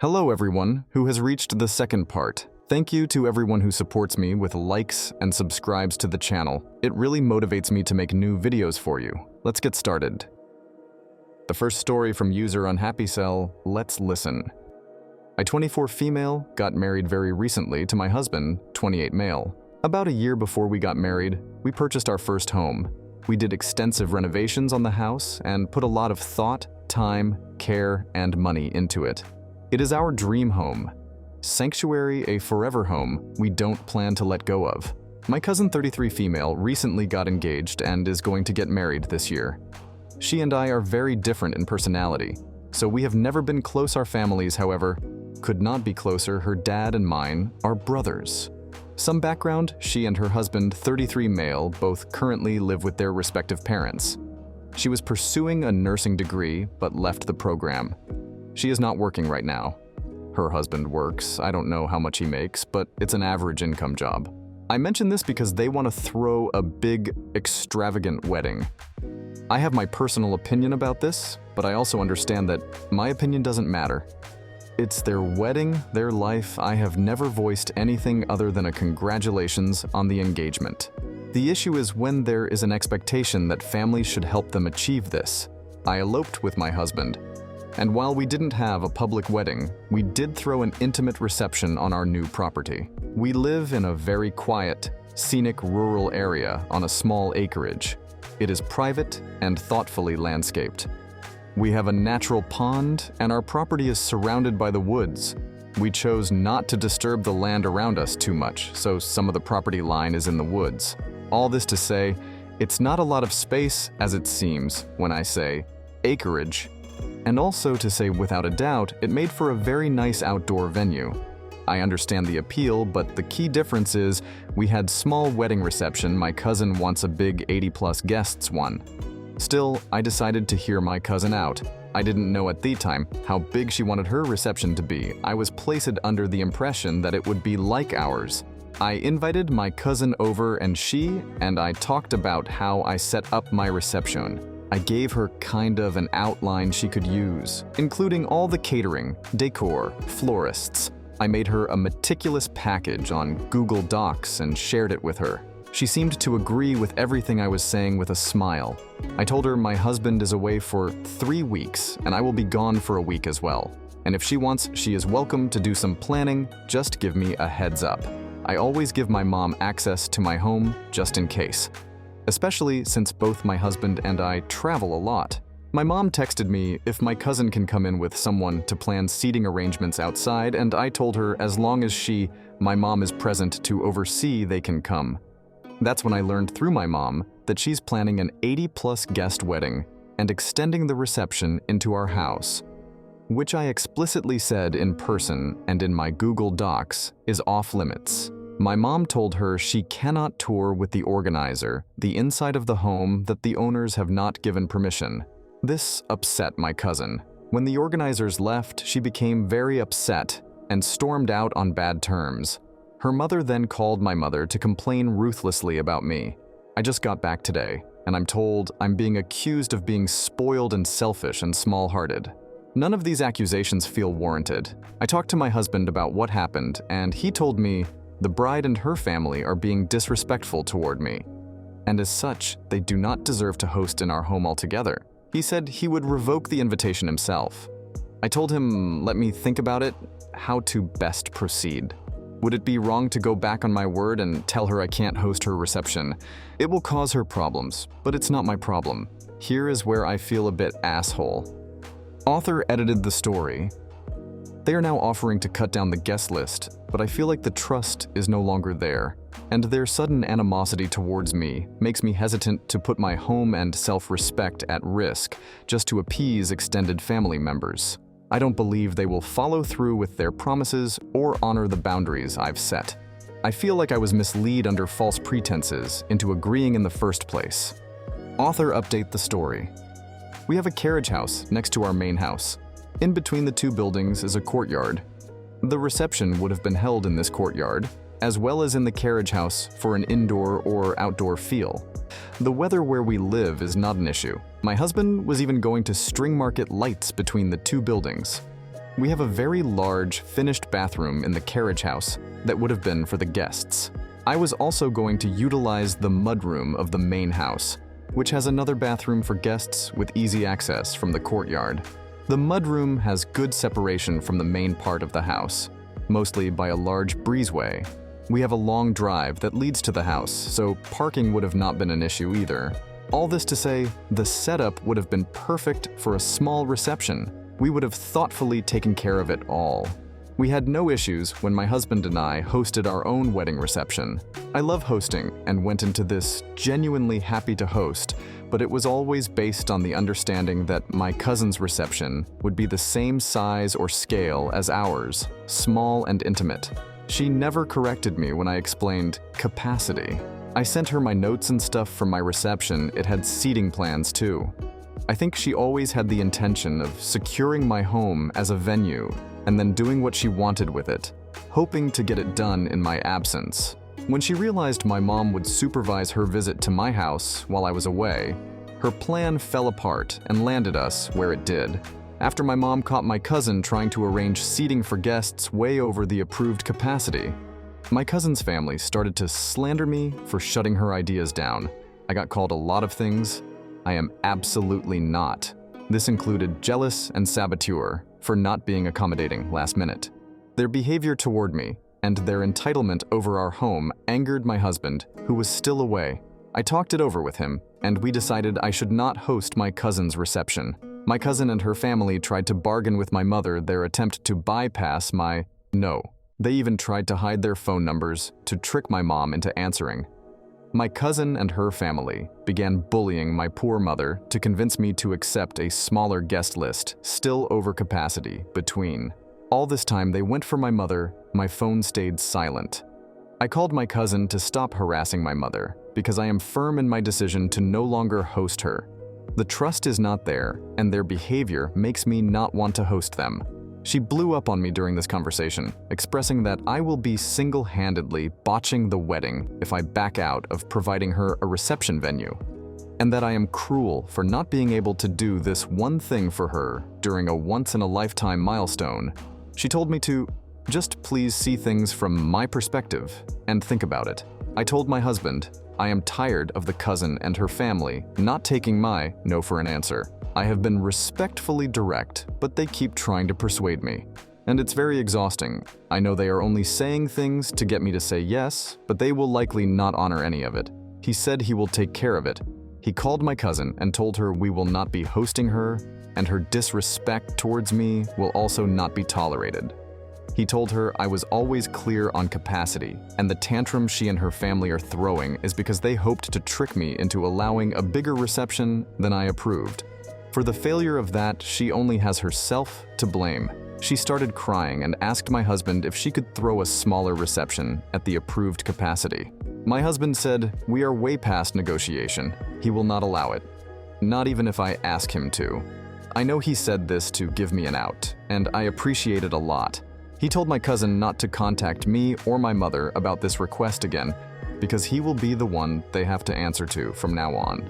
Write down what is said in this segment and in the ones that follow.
Hello everyone who has reached the second part. Thank you to everyone who supports me with likes and subscribes to the channel. It really motivates me to make new videos for you. Let's get started. The first story from user UnhappyCell, let's listen. I, 24 female, got married very recently to my husband, 28 male. About a year before we got married, we purchased our first home. We did extensive renovations on the house and put a lot of thought, time, care, and money into it. It is our dream home. Sanctuary, a forever home we don't plan to let go of. My cousin 33 female recently got engaged and is going to get married this year. She and I are very different in personality, so we have never been close. Our families, however, could not be closer. Her dad and mine are brothers. Some background, she and her husband 33 male both currently live with their respective parents. She was pursuing a nursing degree but left the program. She is not working right now. Her husband works. I don't know how much he makes, but it's an average income job. I mention this because they want to throw a big, extravagant wedding. I have my personal opinion about this, but I also understand that my opinion doesn't matter. It's their wedding, their life. I have never voiced anything other than a congratulations on the engagement. The issue is when there is an expectation that families should help them achieve this. I eloped with my husband. And while we didn't have a public wedding, we did throw an intimate reception on our new property. We live in a very quiet, scenic rural area on a small acreage. It is private and thoughtfully landscaped. We have a natural pond, and our property is surrounded by the woods. We chose not to disturb the land around us too much, so some of the property line is in the woods. All this to say, it's not a lot of space as it seems when I say acreage. And also to say without a doubt, it made for a very nice outdoor venue. I understand the appeal, but the key difference is we had small wedding reception. My cousin wants a big 80+ guests one. Still, I decided to hear my cousin out. I didn't know at the time how big she wanted her reception to be. I was placed under the impression that it would be like ours. I invited my cousin over and she and I talked about how I set up my reception. I gave her kind of an outline she could use, including all the catering, decor, florists. I made her a meticulous package on Google Docs and shared it with her. She seemed to agree with everything I was saying with a smile. I told her my husband is away for 3 weeks and I will be gone for a week as well. And if she wants, she is welcome to do some planning, just give me a heads up. I always give my mom access to my home just in case. Especially since both my husband and I travel a lot. My mom texted me if my cousin can come in with someone to plan seating arrangements outside, and I told her as long as my mom is present to oversee, they can come. That's when I learned through my mom that she's planning an 80+ guest wedding and extending the reception into our house, which I explicitly said in person and in my Google Docs is off limits. My mom told her she cannot tour with the organizer the inside of the home that the owners have not given permission. This upset my cousin. When the organizers left, she became very upset and stormed out on bad terms. Her mother then called my mother to complain ruthlessly about me. I just got back today, and I'm told I'm being accused of being spoiled and selfish and small-hearted. None of these accusations feel warranted. I talked to my husband about what happened, and he told me the bride and her family are being disrespectful toward me, and as such, they do not deserve to host in our home altogether. He said he would revoke the invitation himself. I told him, let me think about it, how to best proceed. Would it be wrong to go back on my word and tell her I can't host her reception? It will cause her problems, but it's not my problem. Here is where I feel a bit asshole. Author edited the story. They are now offering to cut down the guest list, but I feel like the trust is no longer there, and their sudden animosity towards me makes me hesitant to put my home and self-respect at risk just to appease extended family members. I don't believe they will follow through with their promises or honor the boundaries I've set. I feel like I was misled under false pretenses into agreeing in the first place. Author update the story. We have a carriage house next to our main house. In between the two buildings is a courtyard. The reception would have been held in this courtyard, as well as in the carriage house for an indoor or outdoor feel. The weather where we live is not an issue. My husband was even going to string market lights between the two buildings. We have a very large, finished bathroom in the carriage house that would have been for the guests. I was also going to utilize the mudroom of the main house, which has another bathroom for guests with easy access from the courtyard. The mudroom has good separation from the main part of the house, mostly by a large breezeway. We have a long drive that leads to the house, so parking would have not been an issue either. All this to say, the setup would have been perfect for a small reception. We would have thoughtfully taken care of it all. We had no issues when my husband and I hosted our own wedding reception. I love hosting and went into this genuinely happy to host, but it was always based on the understanding that my cousin's reception would be the same size or scale as ours, small and intimate. She never corrected me when I explained capacity. I sent her my notes and stuff from my reception. It had seating plans too. I think she always had the intention of securing my home as a venue and then doing what she wanted with it, hoping to get it done in my absence. When she realized my mom would supervise her visit to my house while I was away, her plan fell apart and landed us where it did. After my mom caught my cousin trying to arrange seating for guests way over the approved capacity, my cousin's family started to slander me for shutting her ideas down. I got called a lot of things. I am absolutely not. This included jealous and saboteur for not being accommodating last minute. Their behavior toward me and their entitlement over our home angered my husband, who was still away. I talked it over with him, and we decided I should not host my cousin's reception. My cousin and her family tried to bargain with my mother their attempt to bypass my no. They even tried to hide their phone numbers to trick my mom into answering. My cousin and her family began bullying my poor mother to convince me to accept a smaller guest list, still over capacity, between. All this time they went for my mother, my phone stayed silent. I called my cousin to stop harassing my mother because I am firm in my decision to no longer host her. The trust is not there, and their behavior makes me not want to host them. She blew up on me during this conversation, expressing that I will be single-handedly botching the wedding if I back out of providing her a reception venue, and that I am cruel for not being able to do this one thing for her during a once-in-a-lifetime milestone. She told me to just please see things from my perspective and think about it. I told my husband I am tired of the cousin and her family not taking my no for an answer. I have been respectfully direct, but they keep trying to persuade me. And it's very exhausting. I know they are only saying things to get me to say yes, but they will likely not honor any of it. He said he will take care of it. He called my cousin and told her we will not be hosting her, and her disrespect towards me will also not be tolerated. He told her I was always clear on capacity, and the tantrum she and her family are throwing is because they hoped to trick me into allowing a bigger reception than I approved. For the failure of that, she only has herself to blame. She started crying and asked my husband if she could throw a smaller reception at the approved capacity. My husband said, "We are way past negotiation. He will not allow it. Not even if I ask him to." I know he said this to give me an out, and I appreciate it a lot. He told my cousin not to contact me or my mother about this request again, because he will be the one they have to answer to from now on.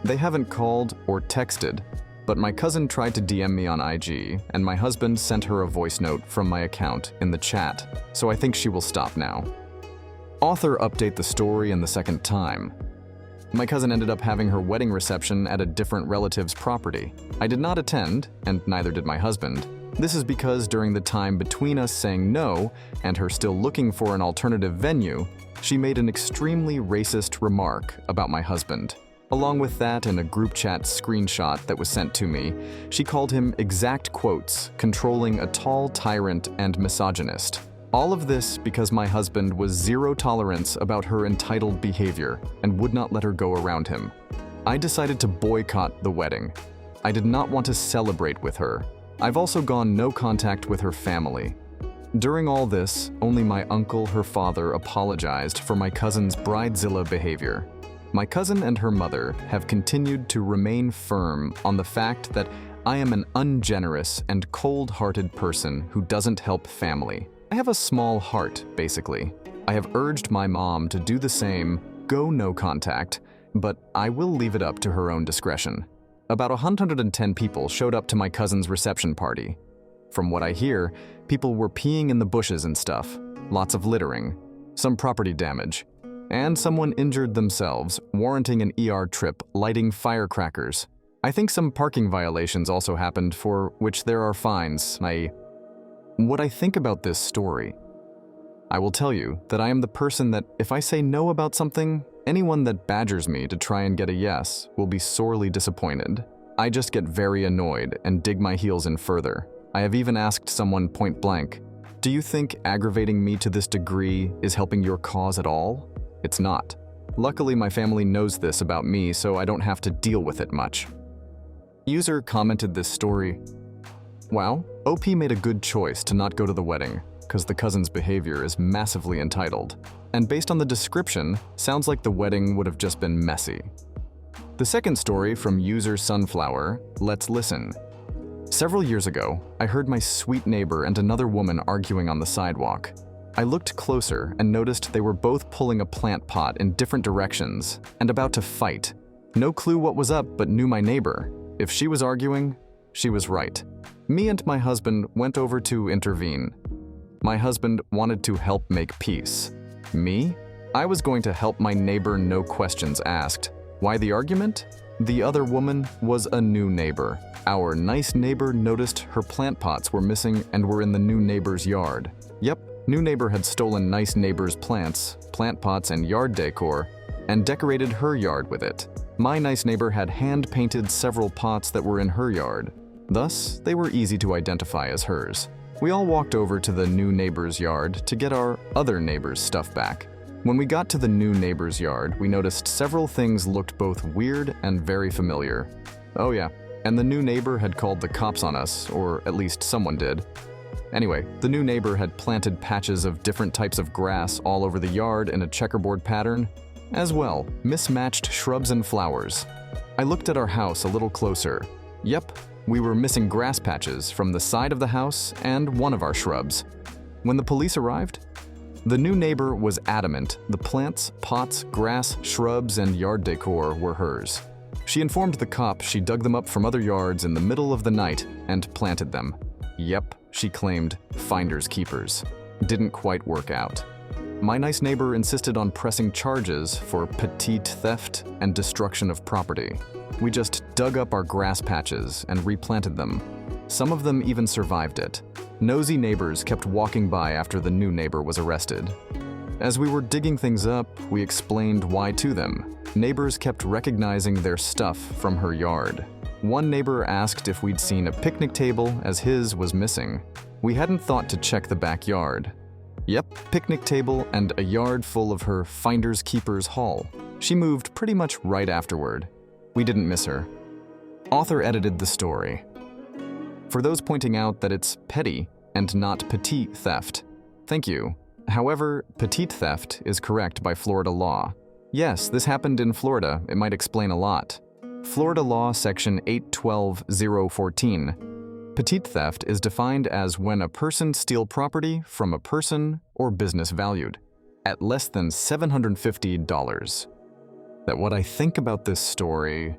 They haven't called or texted, but my cousin tried to DM me on IG, and my husband sent her a voice note from my account in the chat, so I think she will stop now. Author update the story in the second time. My cousin ended up having her wedding reception at a different relative's property. I did not attend, and neither did my husband. This is because during the time between us saying no and her still looking for an alternative venue, she made an extremely racist remark about my husband. Along with that, in a group chat screenshot that was sent to me, she called him, exact quotes, controlling, a tall tyrant and misogynist. All of this because my husband was zero tolerance about her entitled behavior and would not let her go around him. I decided to boycott the wedding. I did not want to celebrate with her. I've also gone no contact with her family. During all this, only my uncle, her father, apologized for my cousin's bridezilla behavior. My cousin and her mother have continued to remain firm on the fact that I am an ungenerous and cold-hearted person who doesn't help family. I have a small heart, basically. I have urged my mom to do the same, go no contact, but I will leave it up to her own discretion. About 110 people showed up to my cousin's reception party. From what I hear, people were peeing in the bushes and stuff, lots of littering, some property damage, and someone injured themselves, warranting an ER trip, lighting firecrackers. I think some parking violations also happened, for which there are fines. What I think about this story, I will tell you that I am the person that if I say no about something, anyone that badgers me to try and get a yes will be sorely disappointed. I just get very annoyed and dig my heels in further. I have even asked someone point blank, "Do you think aggravating me to this degree is helping your cause at all?" It's not. Luckily, my family knows this about me, so I don't have to deal with it much. User commented this story. Wow, OP made a good choice to not go to the wedding, because the cousin's behavior is massively entitled. And based on the description, sounds like the wedding would have just been messy. The second story from user Sunflower, let's listen. Several years ago, I heard my sweet neighbor and another woman arguing on the sidewalk. I looked closer and noticed they were both pulling a plant pot in different directions and about to fight. No clue what was up, but knew my neighbor. If she was arguing, she was right. Me and my husband went over to intervene. My husband wanted to help make peace. Me? I was going to help my neighbor, no questions asked. Why the argument? The other woman was a new neighbor. Our nice neighbor noticed her plant pots were missing and were in the new neighbor's yard. Yep, new neighbor had stolen nice neighbor's plants, plant pots and yard decor, and decorated her yard with it. My nice neighbor had hand-painted several pots that were in her yard. Thus, they were easy to identify as hers. We all walked over to the new neighbor's yard to get our other neighbor's stuff back. When we got to the new neighbor's yard, we noticed several things looked both weird and very familiar. Oh yeah, and the new neighbor had called the cops on us, or at least someone did. Anyway, the new neighbor had planted patches of different types of grass all over the yard in a checkerboard pattern. As well, mismatched shrubs and flowers. I looked at our house a little closer. Yep, we were missing grass patches from the side of the house and one of our shrubs. When the police arrived, the new neighbor was adamant the plants, pots, grass, shrubs, and yard decor were hers. She informed the cop she dug them up from other yards in the middle of the night and planted them. Yep, she claimed, finders keepers. Didn't quite work out. My nice neighbor insisted on pressing charges for petite theft and destruction of property. We just dug up our grass patches and replanted them. Some of them even survived it. Nosy neighbors kept walking by after the new neighbor was arrested. As we were digging things up, we explained why to them. Neighbors kept recognizing their stuff from her yard. One neighbor asked if we'd seen a picnic table as his was missing. We hadn't thought to check the backyard. Yep, picnic table and a yard full of her finders keepers haul. She moved pretty much right afterward. We didn't miss her. Author edited the story. For those pointing out that it's petty and not petite theft, thank you. However, petite theft is correct by Florida law. Yes, this happened in Florida. It might explain a lot. Florida law section 812.014. Petite theft is defined as when a person steals property from a person or business valued at less than $750. That what I think about this story.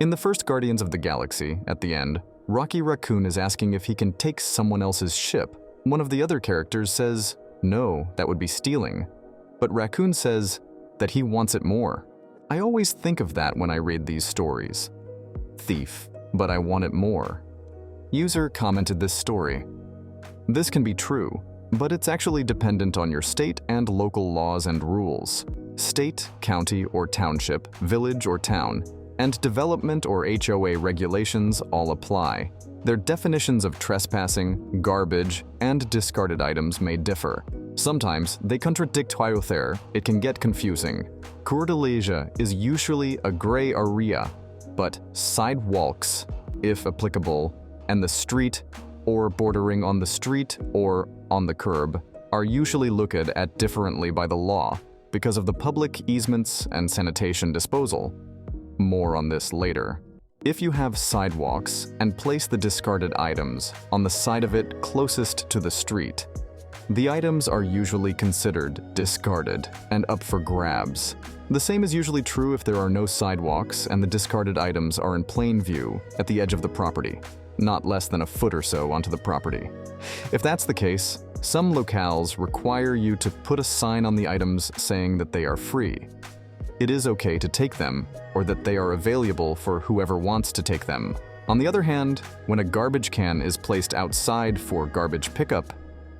In the first Guardians of the Galaxy, at the end, Rocky Raccoon is asking if he can take someone else's ship. One of the other characters says, no, that would be stealing. But Raccoon says that he wants it more. I always think of that when I read these stories. Thief, but I want it more. User commented this story. This can be true, but it's actually dependent on your state and local laws and rules. State, county or township, village or town, and development or HOA regulations all apply. Their definitions of trespassing, garbage, and discarded items may differ. Sometimes they contradict each other. It can get confusing. Curtilage is usually a gray area, but sidewalks, if applicable, and the street, or bordering on the street or on the curb, are usually looked at differently by the law because of the public easements and sanitation disposal. More on this later. If you have sidewalks and place the discarded items on the side of it closest to the street, the items are usually considered discarded and up for grabs. The same is usually true if there are no sidewalks and the discarded items are in plain view at the edge of the property. not less than a foot or so onto the property. If that's the case, some locales require you to put a sign on the items saying that they are free. It is okay to take them, or that they are available for whoever wants to take them. On the other hand, when a garbage can is placed outside for garbage pickup,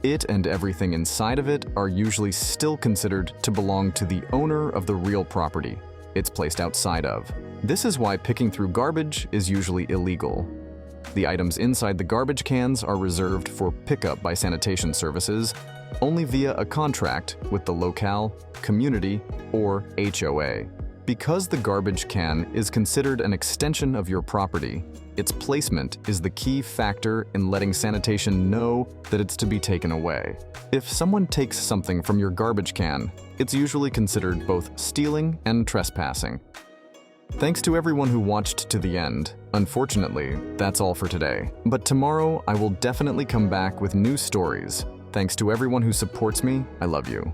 it and everything inside of it are usually still considered to belong to the owner of the real property it's placed outside of. This is why picking through garbage is usually illegal. The items inside the garbage cans are reserved for pickup by sanitation services only via a contract with the locale, community, or HOA. Because the garbage can is considered an extension of your property, its placement is the key factor in letting sanitation know that it's to be taken away. If someone takes something from your garbage can, it's usually considered both stealing and trespassing. Thanks to everyone who watched to the end. Unfortunately, that's all for today. But tomorrow, I will definitely come back with new stories. Thanks to everyone who supports me. I love you.